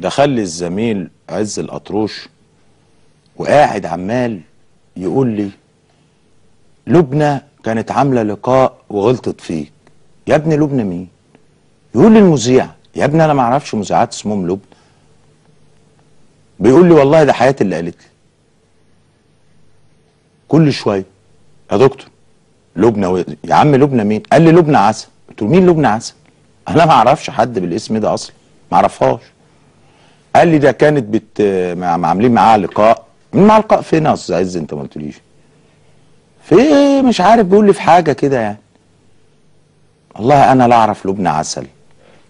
دخل لي الزميل عز الأطروش وقاعد عمال يقول لي لبنى كانت عامله لقاء وغلطت فيك. يا ابني لبنى مين؟ يقول لي المذيع. يا ابني انا ما اعرفش مذيعات اسمهم لبنى. بيقول لي والله ده حياتي اللي قالت لي كل شويه يا دكتور لبنى يا عم لبنى مين؟ قال لي لبنى عسل. قلت له مين لبنى عسل؟ انا ما اعرفش حد بالاسم ده اصلا، ما اعرفهاش. قال لي ده كانت عاملين معاها لقاء. مع لقاء فين يا استاذ عز؟ انت ما قلتليش. في مش عارف، بيقول لي في حاجه كده يعني. والله انا لا اعرف لبنى عسل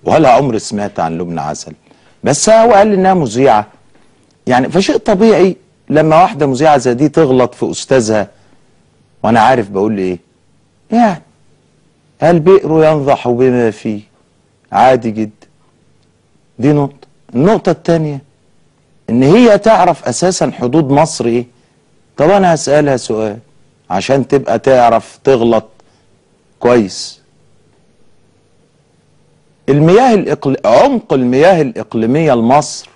ولا عمري سمعت عن لبنى عسل، بس هو قال لي انها مذيعه يعني، فشيء طبيعي لما واحده مذيعه زي دي تغلط في استاذها وانا عارف بقول لي ايه يعني. البئر ينضح بما فيه، عادي جدا. دي نقطه. النقطه الثانيه ان هي تعرف اساسا حدود مصر ايه. طب انا هسالها سؤال عشان تبقى تعرف تغلط كويس. عمق المياه الإقليمية لمصر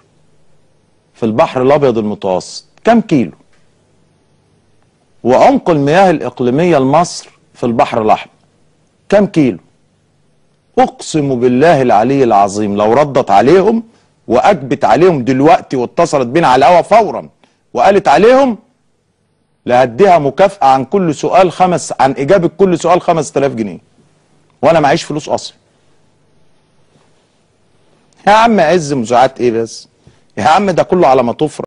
في البحر الأبيض المتوسط كم كيلو؟ وعمق المياه الإقليمية لمصر في البحر الأحمر كم كيلو؟ أقسم بالله العلي العظيم لو ردت عليهم وأجبت عليهم دلوقتي واتصلت بينا على الهوا فورا وقالت عليهم لهديها مكافأة عن كل سؤال عن إجابة كل سؤال 5000 جنيه، وأنا معيش فلوس أصلا. يا عم عز مذيعات ايه بس؟ يا عم ده كله على ما تفرق.